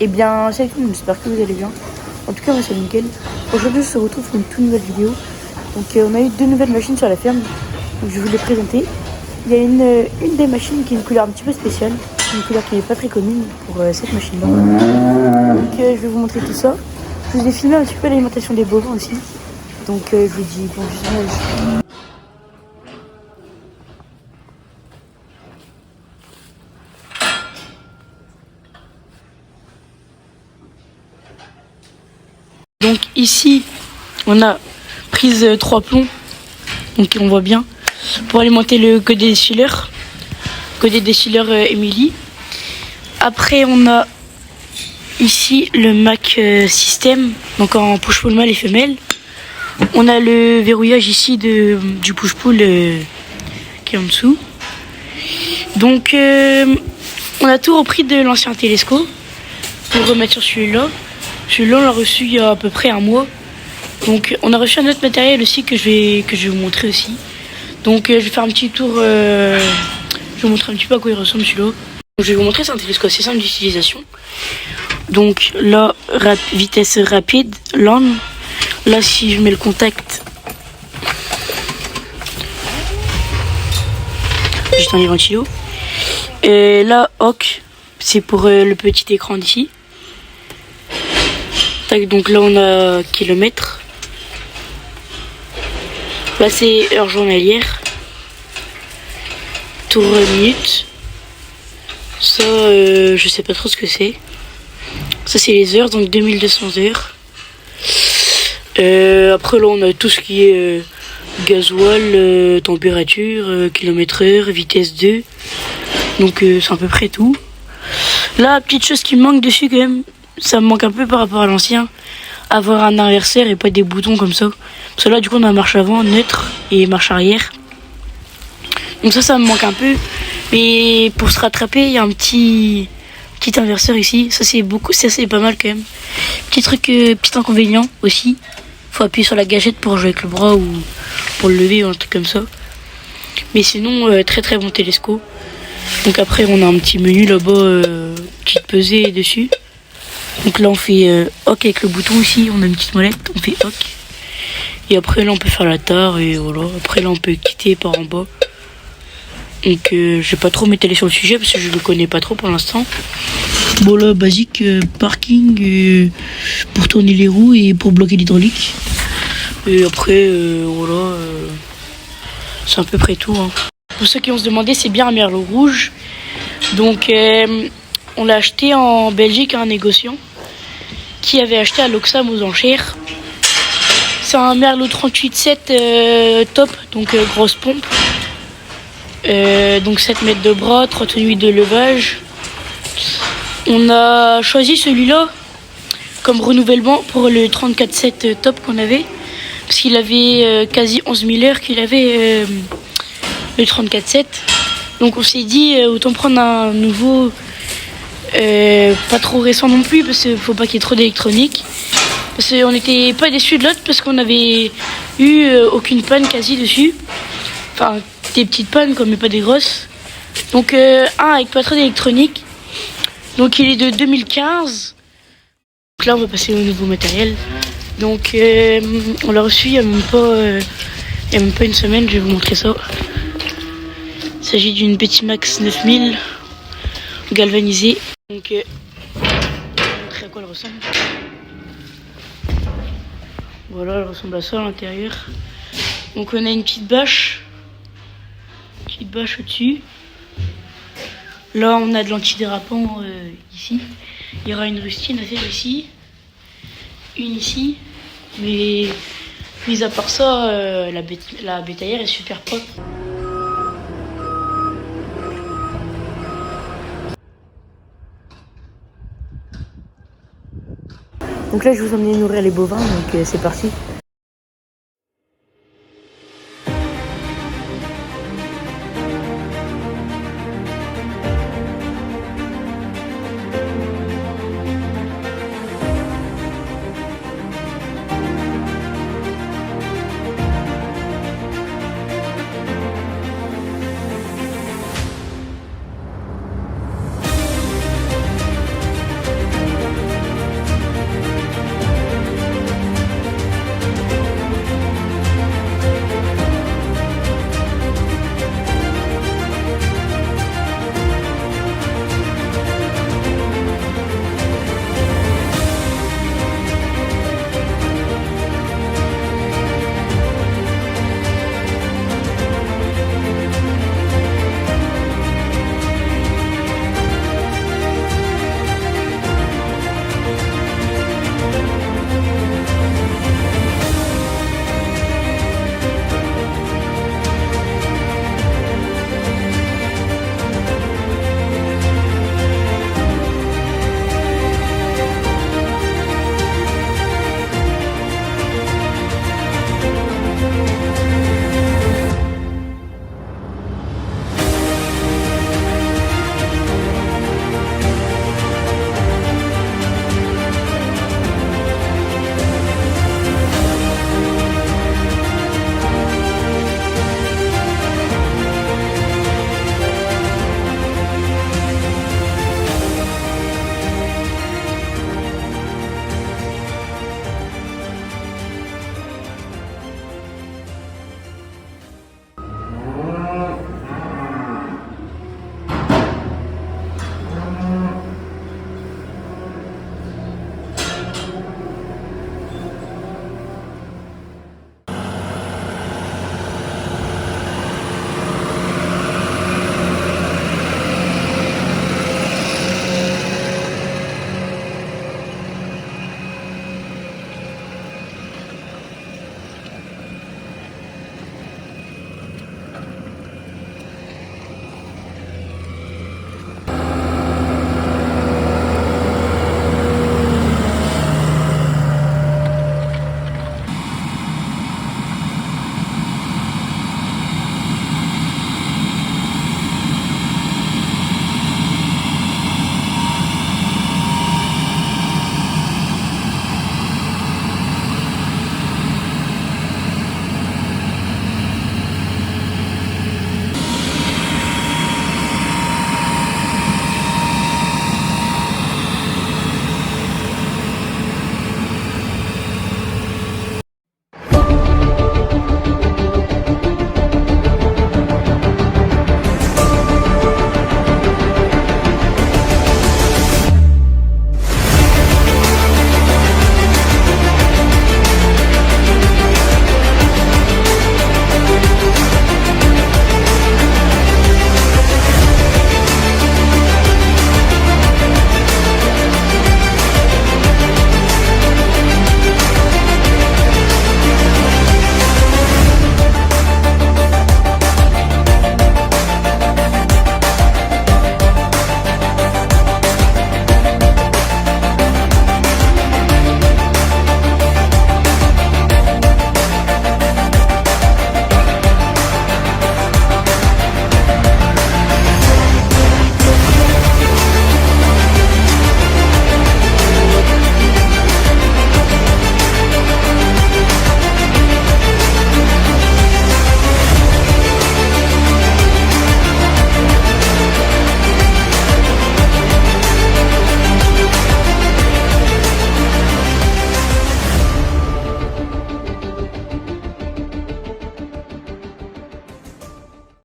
Et bien salut tout le monde, j'espère que vous allez bien. En tout cas moi c'est nickel. Aujourd'hui on se retrouve pour une toute nouvelle vidéo. Donc on a eu 2 nouvelles machines sur la ferme. Donc je vais vous les présenter. Il y a une des machines qui a une couleur un petit peu spéciale. Une couleur qui n'est pas très commune pour cette machine là. Donc je vais vous montrer tout ça. Je vous ai filmé un petit peu l'alimentation des bovins aussi. Donc je vous dis bon visionnage. Donc ici, on a prise 3 plombs, donc on voit bien, pour alimenter le côté déchireur Emily. Après, on a ici le Mac System, donc en push-pull mâle et femelle. On a le verrouillage ici du push-pull qui est en dessous. Donc, on a tout repris de l'ancien télescope pour remettre sur celui-là. Celui-là, on l'a reçu il y a à peu près un mois. Donc, on a reçu un autre matériel aussi que je vais vous montrer aussi. Donc, je vais faire un petit tour. Je vais vous montrer un petit peu à quoi il ressemble celui-là. Donc, je vais vous montrer, c'est un télescope assez simple d'utilisation. Donc, là, vitesse rapide, LAN. Là, si je mets le contact, juste un ventilo. Et là, HOC, c'est pour le petit écran d'ici. Donc là on a kilomètres. Là c'est heure journalière. Tour minute. Ça je sais pas trop ce que c'est. Ça c'est les heures, donc 2200 heures. Après là on a tout ce qui est gasoil, température, kilomètre heure, vitesse 2. Donc c'est à peu près tout. Là petite chose qui me manque dessus quand même. Ça me manque un peu par rapport à l'ancien. Avoir un inverseur et pas des boutons comme ça. Parce que là, du coup, on a marche avant, neutre et marche arrière. Donc ça me manque un peu. Mais pour se rattraper, il y a un petit inverseur ici. Ça, c'est pas mal quand même. Petit truc, petit inconvénient aussi. Faut appuyer sur la gâchette pour jouer avec le bras ou pour le lever ou un truc comme ça. Mais sinon, très très bon télescope. Donc après, on a un petit menu là-bas, petite pesée dessus. Donc là on fait HOC avec le bouton ici, on a une petite molette, on fait HOC. Et après là on peut faire la tare et voilà. Après là on peut quitter par en bas. Donc je vais pas trop m'étaler sur le sujet parce que je le connais pas trop pour l'instant. Bon là basique, parking pour tourner les roues et pour bloquer l'hydraulique. Et après voilà, c'est à peu près tout. Hein. Pour ceux qui ont se demandé, c'est bien un merlot rouge. Donc on l'a acheté en Belgique à un négociant qui avait acheté à l'Oxam aux enchères. C'est un Merlot 38.7 top, donc grosse pompe. Donc 7 mètres de bras, 38 de levage. On a choisi celui-là comme renouvellement pour le 34.7 top qu'on avait. Parce qu'il avait quasi 11 000 heures qu'il avait le 34.7. Donc on s'est dit autant prendre un nouveau... pas trop récent non plus parce qu'il faut pas qu'il y ait trop d'électronique. Parce qu'on n'était pas déçus de l'autre parce qu'on avait eu aucune panne quasi dessus. Enfin des petites pannes quoi mais pas des grosses. Donc un avec pas trop d'électronique. Donc il est de 2015. Donc là on va passer au nouveau matériel. Donc on l'a reçu il y a même pas une semaine, je vais vous montrer ça. Il s'agit d'une Petimax 9000 galvanisée. Donc, je vais vous montrer à quoi elle ressemble. Voilà, elle ressemble à ça à l'intérieur. Donc, on a une petite bâche au-dessus. Là, on a de l'antidérapant ici. Il y aura une rustine à faire ici, une ici. Mais, mis à part ça, la bétaillère est super propre. Donc là, je vous emmène nourrir les bovins, donc c'est parti.